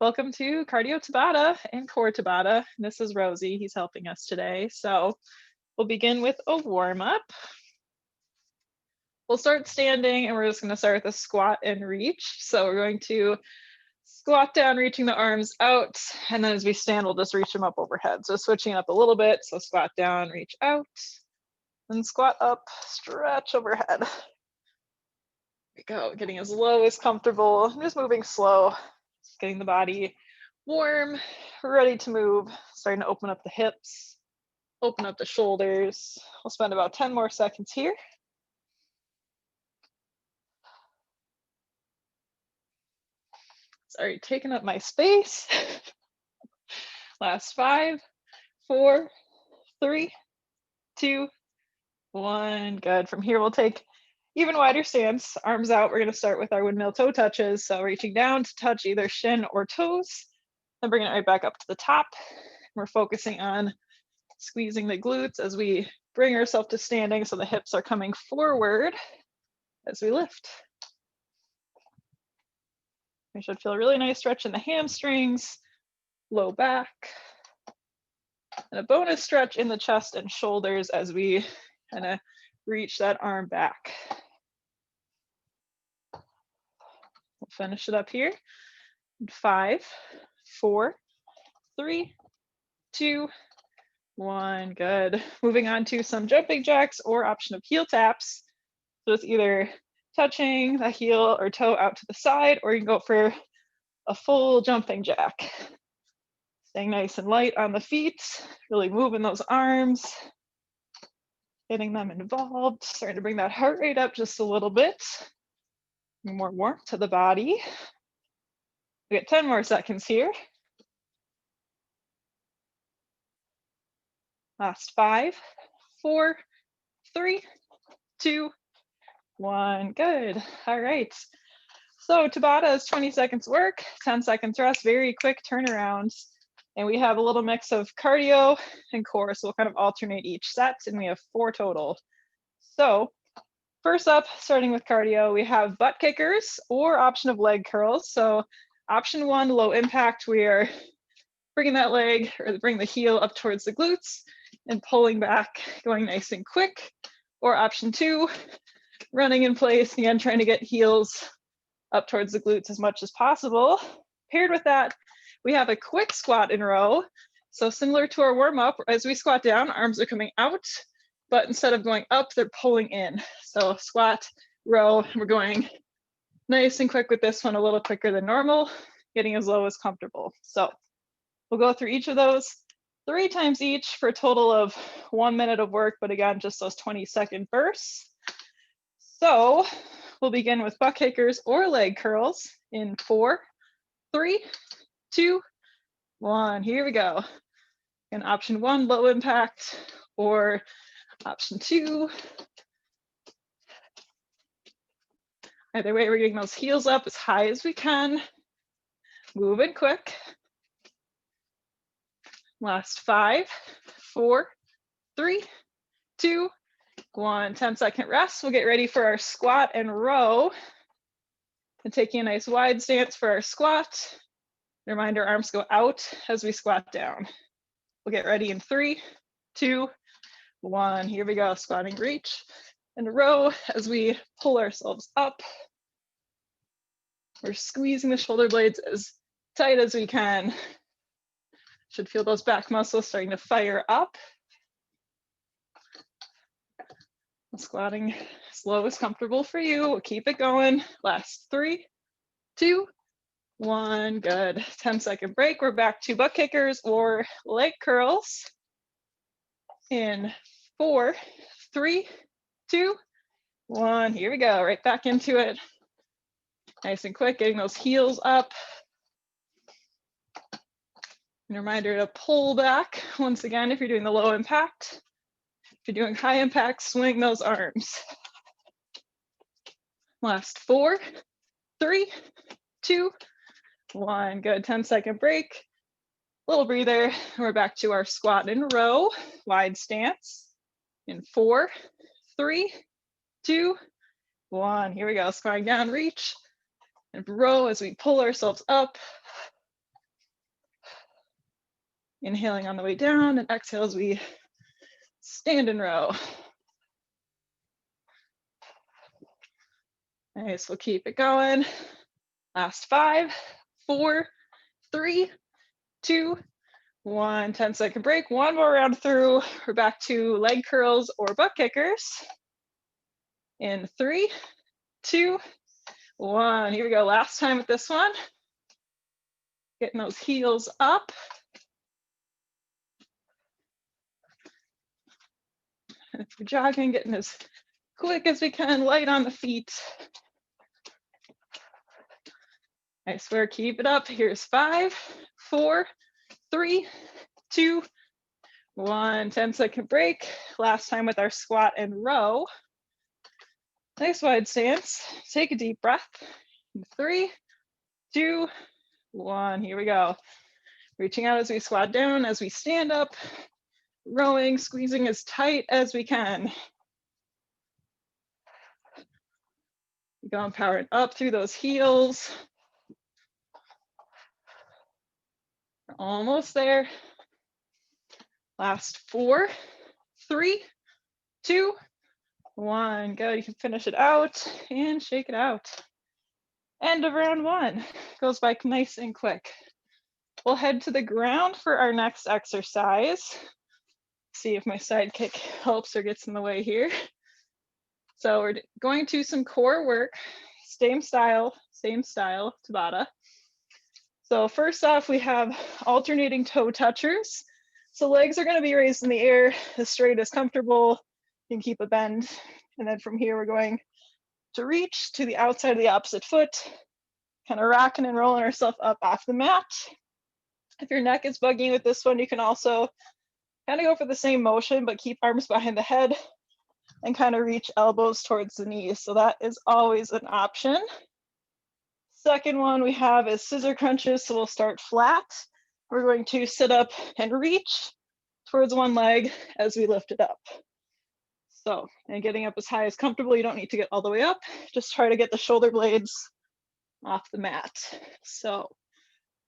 Welcome to Cardio Tabata and Core Tabata. This is Rosie. He's helping us today. So we'll begin with a warm up. We'll start standing and we're just going to start with a squat and reach. So we're going to squat down, reaching the arms out. And then as we stand, we'll just reach them up overhead. So switching up a little bit. So squat down, reach out, and squat up, stretch overhead. There we go. Getting as low as comfortable. Just moving slow. Just getting the body warm, ready to move, starting to open up the hips, open up the shoulders. We'll spend about 10 more seconds here. Sorry, taking up my space. Last 5, 4, 3, 2, 1. Good. From here, we'll take even wider stance, arms out. We're going to start with our windmill toe touches. So reaching down to touch either shin or toes, then bringing it right back up to the top. We're focusing on squeezing the glutes as we bring ourselves to standing so the hips are coming forward as we lift. We should feel a really nice stretch in the hamstrings, low back, and a bonus stretch in the chest and shoulders as we kind of reach that arm back. We'll finish it up here. 5, 4, 3, 2, 1. Good. Moving on to some jumping jacks or option of heel taps. So it's either touching the heel or toe out to the side, or you can go for a full jumping jack. Staying nice and light on the feet, really moving those arms, getting them involved, starting to bring that heart rate up just a little bit. More warmth to the body. We got 10 more seconds here. Last 5, 4, 3, 2, 1. Good. All right. So Tabata is 20 seconds work, 10 seconds rest, very quick turnarounds. And we have a little mix of cardio and core, so we'll kind of alternate each set, and we have 4 total. So first up, starting with cardio, we have butt kickers or option of leg curls. So option 1, low impact, we are bringing that leg or bring the heel up towards the glutes and pulling back, going nice and quick. Or option 2, running in place, again, trying to get heels up towards the glutes as much as possible. Paired with that, we have a quick squat in row. So similar to our warm up, as we squat down, arms are coming out, but instead of going up, they're pulling in. So squat, row, we're going nice and quick with this one, a little quicker than normal, getting as low as comfortable. So we'll go through each of those 3 times each for a total of 1 minute of work, but again, just those 20-second bursts. So we'll begin with butt kickers or leg curls in 4, 3, 2, 1. Here we go. And option 1, low impact, or option 2. Either way, we're getting those heels up as high as we can. Moving quick. Last 5, 4, 3, 2, 1. 10-second rest. We'll get ready for our squat and row. And taking a nice wide stance for our squat. Remind our arms go out as we squat down. We'll get ready in 3, 2, 1. Here we go. Squatting, reach, and row as we pull ourselves up. We're squeezing the shoulder blades as tight as we can. Should feel those back muscles starting to fire up. Squatting as low as comfortable for you. We'll keep it going. Last 3, 2, 1. Good. 10-second break. We're back to butt kickers or leg curls in 4, 3, 2, 1. Here we go. Right back into it. Nice and quick, getting those heels up. And a reminder to pull back once again if you're doing the low impact. If you're doing high impact, swing those arms. Last 4, 3, 2, 1. Good. 10-second break. Little breather. We're back to our squat and row. Wide stance in 4, 3, 2, 1. Here we go. Squatting down, reach, and row as we pull ourselves up. Inhaling on the way down and exhale as we stand in row. Nice, we'll keep it going. Last 5, 4, 3, 2, 1. 10-second break. One more round through. We're back to leg curls or butt kickers. In 3, 2, 1. Here we go. Last time with this one. Getting those heels up. And if we're jogging, getting as quick as we can, light on the feet. I swear, keep it up. Here's 5, 4, 3, 2, 1. 10-second break. Last time with our squat and row. Nice wide stance. Take a deep breath. 3, 2, 1. Here we go. Reaching out as we squat down, as we stand up, rowing, squeezing as tight as we can. Going powering up through those heels. We're almost there. Last 4, 3, 2, 1. Good. You can finish it out and shake it out. End of round 1. Goes by nice and quick. We'll head to the ground for our next exercise. See if my sidekick helps or gets in the way here. So we're going to some core work, same style, Tabata. So first off, we have alternating toe touchers. So legs are going to be raised in the air as straight as comfortable. You can keep a bend. And then from here, we're going to reach to the outside of the opposite foot, kind of rocking and rolling ourselves up off the mat. If your neck is bugging with this one, you can also kind of go for the same motion, but keep arms behind the head and kind of reach elbows towards the knees. So that is always an option. Second one we have is scissor crunches. So we'll start flat. We're going to sit up and reach towards one leg as we lift it up. So, and getting up as high as comfortable. You don't need to get all the way up. Just try to get the shoulder blades off the mat. So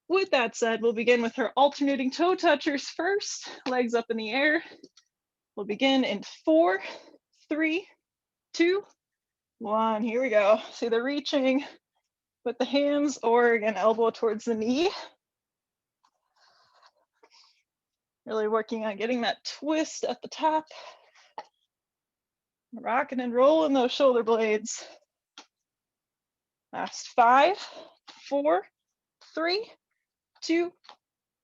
with that said, we'll begin with our alternating toe touchers first. Legs up in the air. We'll begin in 4, 3, 2, 1. Here we go. So either reaching with the hands or again, elbow towards the knee. Really working on getting that twist at the top. Rocking and rolling those shoulder blades. Last 5, 4, 3, 2,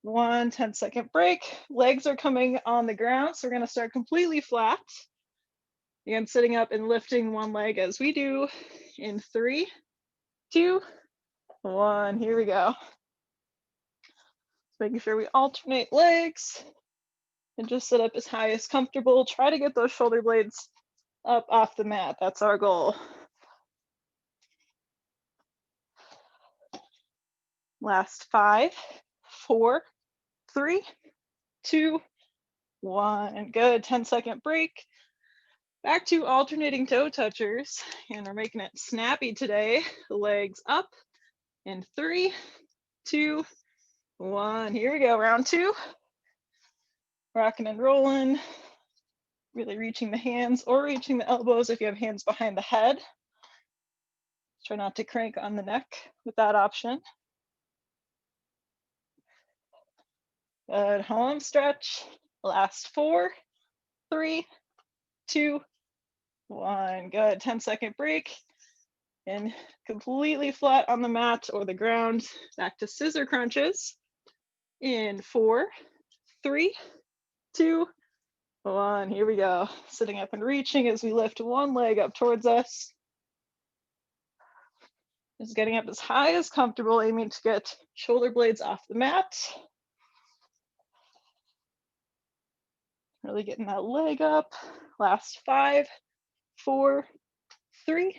1. 10-second break. Legs are coming on the ground. So we're going to start completely flat. Again, sitting up and lifting one leg as we do in 3, 2, 1. Here we go. Making sure we alternate legs and just sit up as high as comfortable. Try to get those shoulder blades up off the mat. That's our goal. Last 5, 4, 3, 2, 1. Good. 10-second break. Back to alternating toe touchers, and we're making it snappy today. Legs up in 3, 2, 1. Here we go. Round 2. Rocking and rolling. Really reaching the hands or reaching the elbows if you have hands behind the head. Try not to crank on the neck with that option. Good. Home stretch. Last 4, 3, 2, 1. Good. 10-second break. And completely flat on the mat or the ground. Back to scissor crunches. In 4, 3, 2, 1. Here we go. Sitting up and reaching as we lift one leg up towards us. Just getting up as high as comfortable, aiming to get shoulder blades off the mat. Really getting that leg up. Last 5, 4, 3,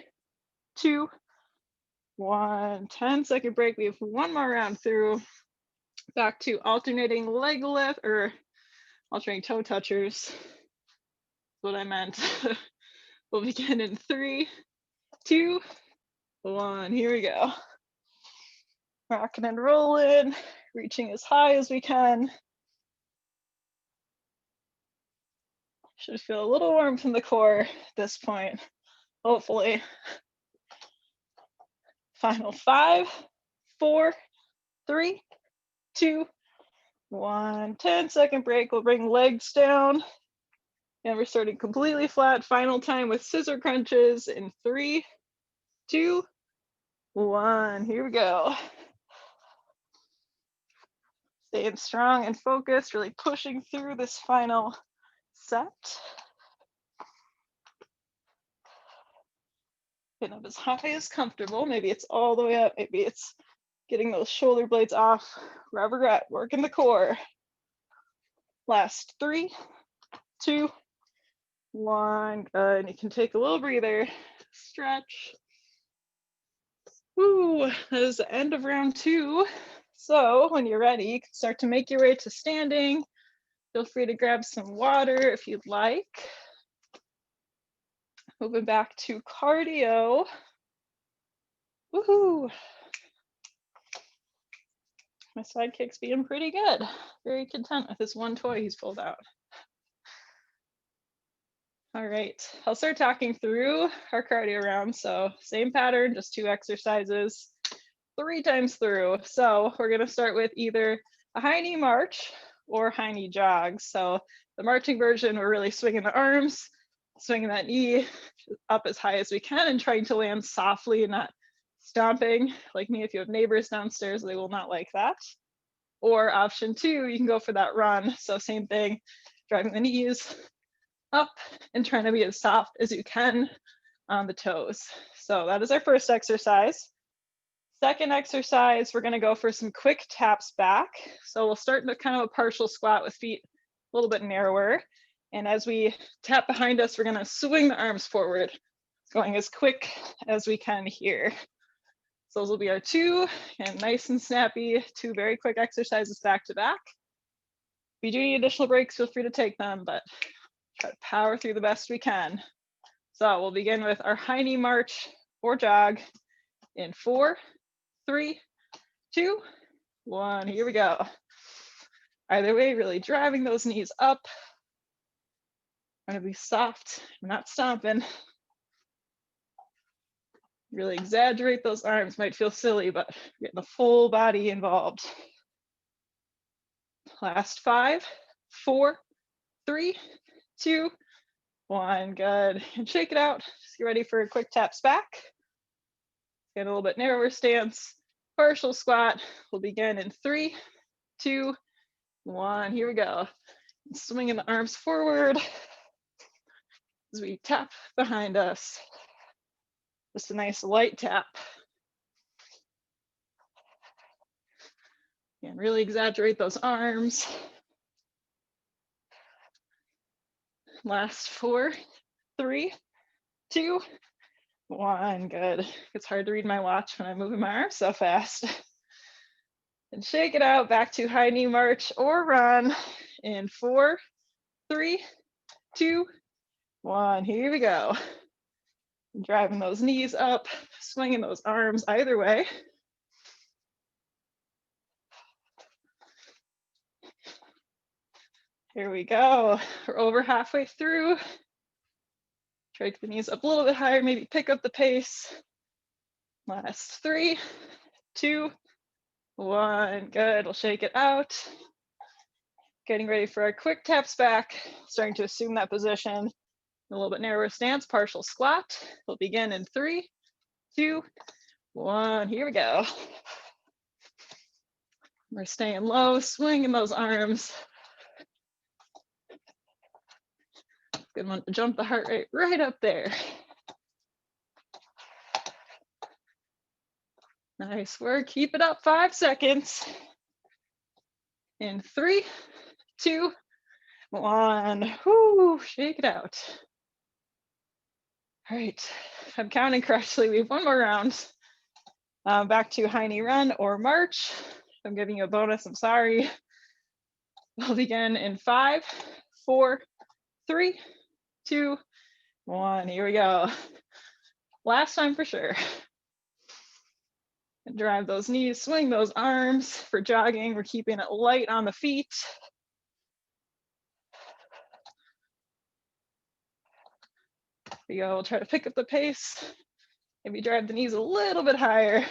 2, 1. 10-second break. We have one more round through. Back to alternating leg lift or alternating toe touchers. That's what I meant. We'll begin in 3, 2, 1. Here we go. Rocking and rolling, reaching as high as we can. Should feel a little warmth in the core at this point, hopefully. Final 5, 4, 3, 2, 1. 10-second break. We'll bring legs down. And we're starting completely flat. Final time with scissor crunches in 3, 2, 1. Here we go. Staying strong and focused, really pushing through this final set. Getting up as high as comfortable. Maybe it's all the way up. Maybe it's getting those shoulder blades off. Wherever you're at, working the core. Last 3, 2, 1. Good. You can take a little breather. Stretch. Woo, that is the end of round 2. So when you're ready, you can start to make your way to standing. Feel free to grab some water if you'd like. Moving back to cardio. Woohoo! My sidekick's being pretty good. Very content with this one toy he's pulled out. All right, I'll start talking through our cardio round. So same pattern, just 2 exercises, 3 times through. So we're gonna start with either a high knee march or high knee jog. So the marching version, we're really swinging the arms, swinging that knee up as high as we can and trying to land softly and not stomping. Like me, if you have neighbors downstairs, they will not like that. Or option 2, you can go for that run. So same thing, driving the knees up and trying to be as soft as you can on the toes. So that is our first exercise. Second exercise, we're gonna go for some quick taps back. So we'll start in a kind of a partial squat with feet a little bit narrower. And as we tap behind us, we're gonna swing the arms forward, going as quick as we can here. So those will be our 2, and nice and snappy, 2 very quick exercises back to back. If you do need additional breaks, feel free to take them, but try to power through the best we can. So we'll begin with our high knee march or jog in 4, 3, 2, 1. Here we go. Either way, really driving those knees up. I'm gonna be soft, I'm not stomping. Really exaggerate those arms, might feel silly, but getting the full body involved. Last 5, 4, 3, 2, 1. Good. And shake it out. Just get ready for a quick taps back. Get a little bit narrower stance. Partial squat. We'll begin in 3, 2, 1. Here we go. Swinging the arms forward as we tap behind us. Just a nice light tap. And really exaggerate those arms. Last 4, 3, 2, 1. Good. It's hard to read my watch when I'm moving my arms so fast. And shake it out back to high knee march or run in 4, 3, 2, 1. Here we go. Driving those knees up, swinging those arms either way. Here we go. We're over halfway through. Drag the knees up a little bit higher, maybe pick up the pace. Last 3, 2, 1. Good. We'll shake it out. Getting ready for our quick taps back. Starting to assume that position. A little bit narrower stance, partial squat. We'll begin in 3, 2, 1. Here we go. We're staying low, swinging those arms. Good one to jump the heart rate right up there. Nice work. Keep it up. 5 seconds. In 3, 2, 1. Whoo, shake it out. All right, if I'm counting correctly, we have 1 more round. Back to high knee run or march. If I'm giving you a bonus, I'm sorry. We'll begin in 5, 4, 3, 2, 1. Here we go. Last time for sure. And drive those knees, swing those arms. For jogging, we're keeping it light on the feet. we go. We'll try to pick up the pace. Maybe drive the knees a little bit higher.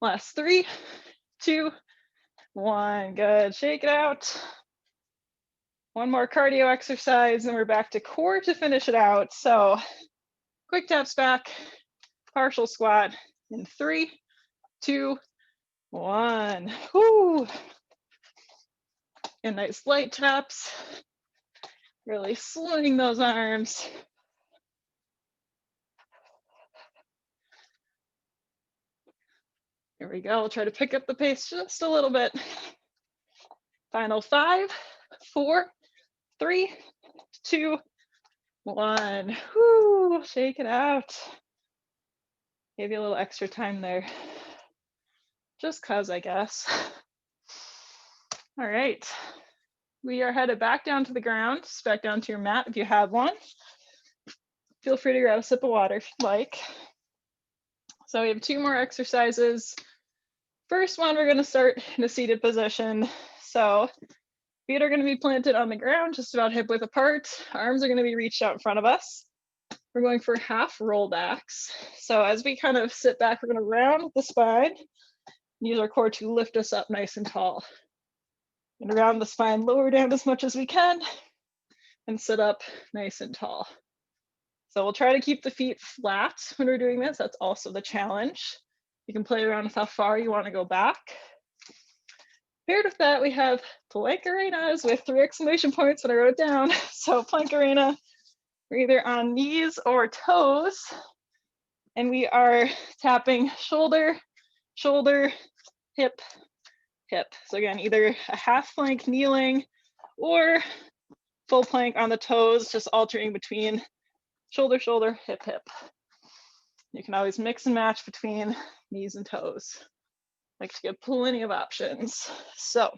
Last 3, 2, 1. Good. Shake it out. One more cardio exercise, and we're back to core to finish it out. So quick taps back, partial squat in 3, 2, 1. Whoo. And nice light taps. Really swing those arms. Here we go. We'll try to pick up the pace just a little bit. Final 5, 4, 3, 2, 1. Whoo, shake it out. Give you a little extra time there. Just cause, I guess. All right. We are headed back down to the ground, just back down to your mat if you have one. Feel free to grab a sip of water if you'd like. So we have 2 more exercises. First one, we're gonna start in a seated position. So feet are gonna be planted on the ground, just about hip width apart. Arms are gonna be reached out in front of us. We're going for half rollbacks. So as we kind of sit back, we're gonna round the spine, use our core to lift us up nice and tall. And round the spine, lower down as much as we can, and sit up nice and tall. So we'll try to keep the feet flat when we're doing this. That's also the challenge. You can play around with how far you want to go back. Paired with that, we have plank arenas with 3 exclamation points that I wrote down. So plank arena, we're either on knees or toes, and we are tapping shoulder, shoulder, hip, hip. So again, either a half plank kneeling or full plank on the toes, just alternating between shoulder, shoulder, hip, hip. You can always mix and match between knees and toes. Like to give plenty of options. So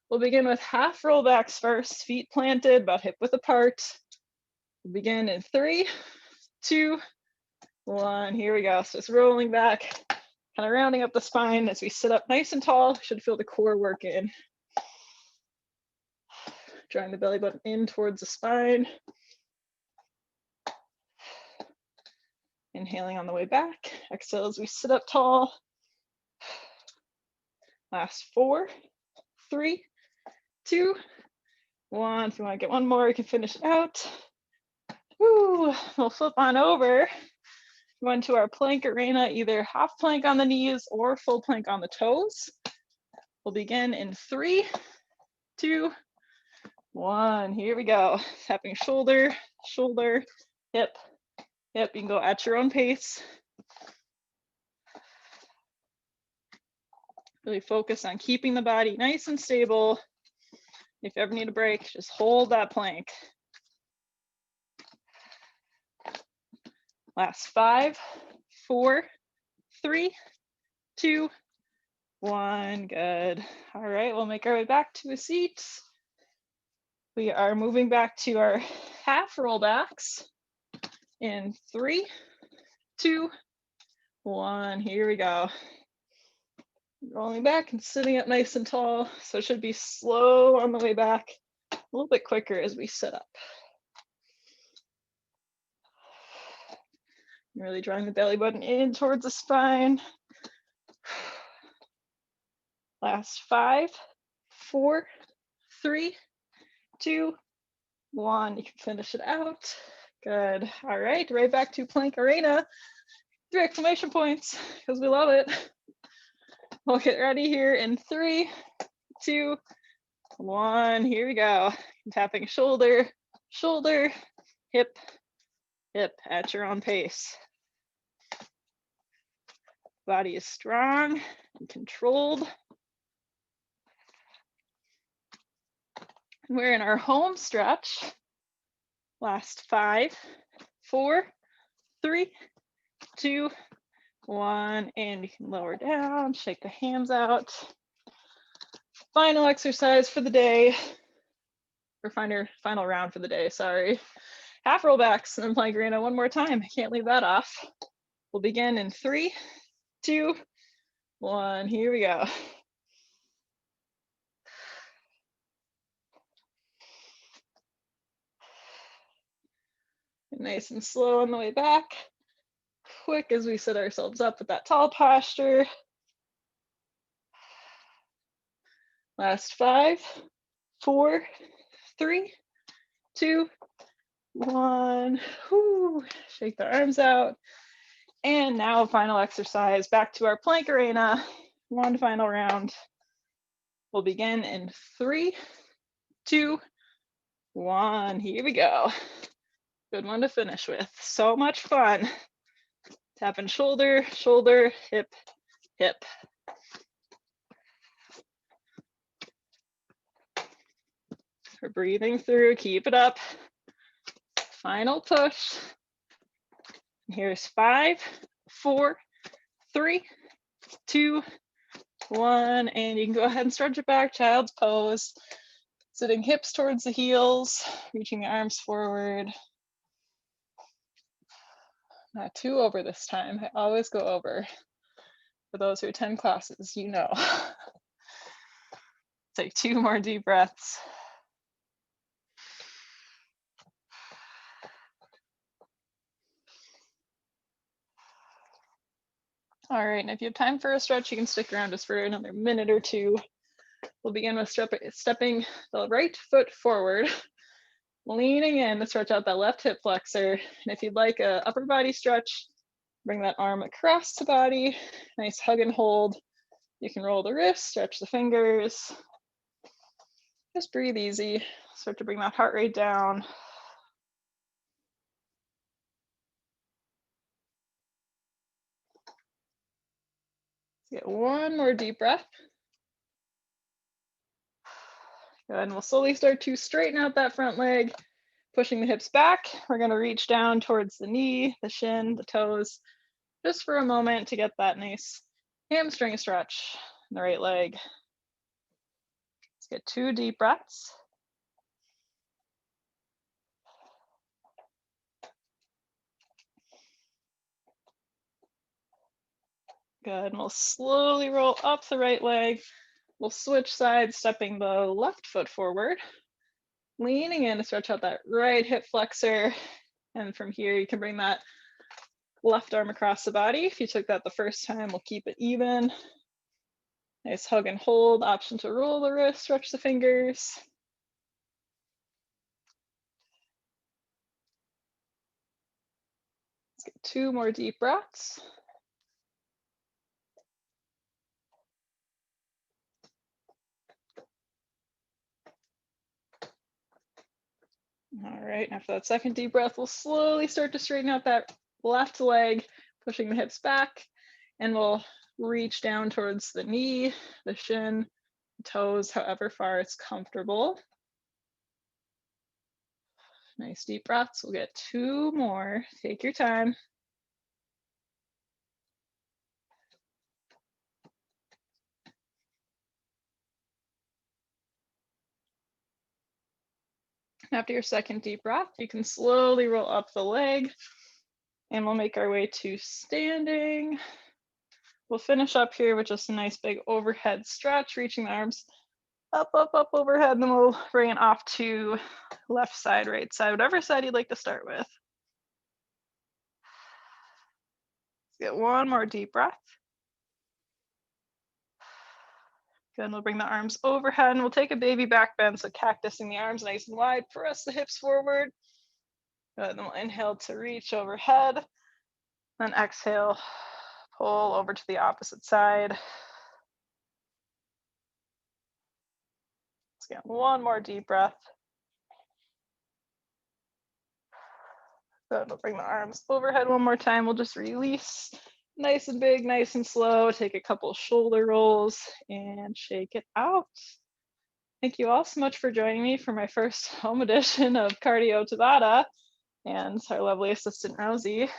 we'll begin with half rollbacks first, feet planted, about hip width apart. We'll begin in 3, 2, 1. Here we go. So it's rolling back, kind of rounding up the spine as we sit up nice and tall. Should feel the core work in. Drawing the belly button in towards the spine. Inhaling on the way back. Exhale as we sit up tall. Last 4, 3, 2, 1. If you want to get one more, you can finish it out. Woo. We'll flip on over. Go into our plank arena, either half plank on the knees or full plank on the toes. We'll begin in 3, 2, 1. Here we go. Tapping shoulder, shoulder, hip, hip. You can go at your own pace. Really focus on keeping the body nice and stable. If you ever need a break, just hold that plank. Last 5, 4, 3, 2, 1. Good. All right, we'll make our way back to a seat. We are moving back to our half rollbacks in 3, 2, 1. Here we go. Rolling back and sitting up nice and tall. So it should be slow on the way back, a little bit quicker as we sit up. Really drawing the belly button in towards the spine. Last 5, 4, 3, 2, 1. You can finish it out. Good. All right, right back to plank arena. 3 exclamation points because we love it. We'll get ready here in 3, 2, 1. Here we go. Tapping shoulder, shoulder, hip, hip at your own pace. Body is strong and controlled. We're in our home stretch. Last 5, 4, 3, 2, 1, and you can lower down, shake the hands out. Final exercise for the day, or final round for the day, sorry. Half rollbacks and then plank arena one more time. I can't leave that off. We'll begin in 3, 2, 1. Here we go. Nice and slow on the way back. Quick as we set ourselves up with that tall posture. Last 5, 4, 3, 2, 1. Whoo. Shake the arms out. And now final exercise, back to our plank arena. One final round. We'll begin in 3, 2, 1. Here we go. Good one to finish with. So much fun. Tapping shoulder, shoulder, hip, hip. We're breathing through, keep it up. Final push. Here's 5, 4, 3, 2, 1. And you can go ahead and stretch it back, child's pose. Sitting hips towards the heels, reaching the arms forward. Not too over this time. I always go over. For those who attend classes, you know. Take 2 more deep breaths. All right, and if you have time for a stretch, you can stick around just for another minute or 2. We'll begin with stepping the right foot forward, leaning in to stretch out that left hip flexor. And if you'd like a upper body stretch, bring that arm across the body, nice hug and hold. You can roll the wrists, stretch the fingers. Just breathe easy. Start to bring that heart rate down. Let's get one more deep breath. Good, and we'll slowly start to straighten out that front leg, pushing the hips back. We're gonna reach down towards the knee, the shin, the toes, just for a moment to get that nice hamstring stretch in the right leg. Let's get 2 deep breaths. Good, and we'll slowly roll up the right leg. We'll switch sides, stepping the left foot forward, leaning in to stretch out that right hip flexor. And from here, you can bring that left arm across the body. If you took that the first time, we'll keep it even. Nice hug and hold, option to roll the wrist, stretch the fingers. Let's get 2 more deep breaths. All right, after that second deep breath, we'll slowly start to straighten out that left leg, pushing the hips back, and we'll reach down towards the knee, the shin, the toes, however far it's comfortable. Nice deep breaths. We'll get 2 more. Take your time. After your second deep breath, you can slowly roll up the leg, and we'll make our way to standing. We'll finish up here with just a nice big overhead stretch, reaching the arms up, up, up overhead, and then we'll bring it off to left side, right side, whatever side you'd like to start with. Let's get 1 more deep breath. Good, we'll bring the arms overhead, and we'll take a baby back bend, so cactusing the arms nice and wide, press the hips forward. Good, then we'll inhale to reach overhead, then exhale, pull over to the opposite side. Let's get 1 more deep breath. Good, we'll bring the arms overhead 1 more time. We'll just release, nice and big, nice and slow. Take a couple shoulder rolls and shake it out. Thank you all so much for joining me for my first home edition of Cardio Tabata, and our lovely assistant Rosie,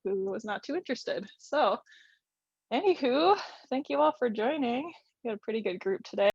who was not too interested. So anywho, thank you all for joining. We had a pretty good group today.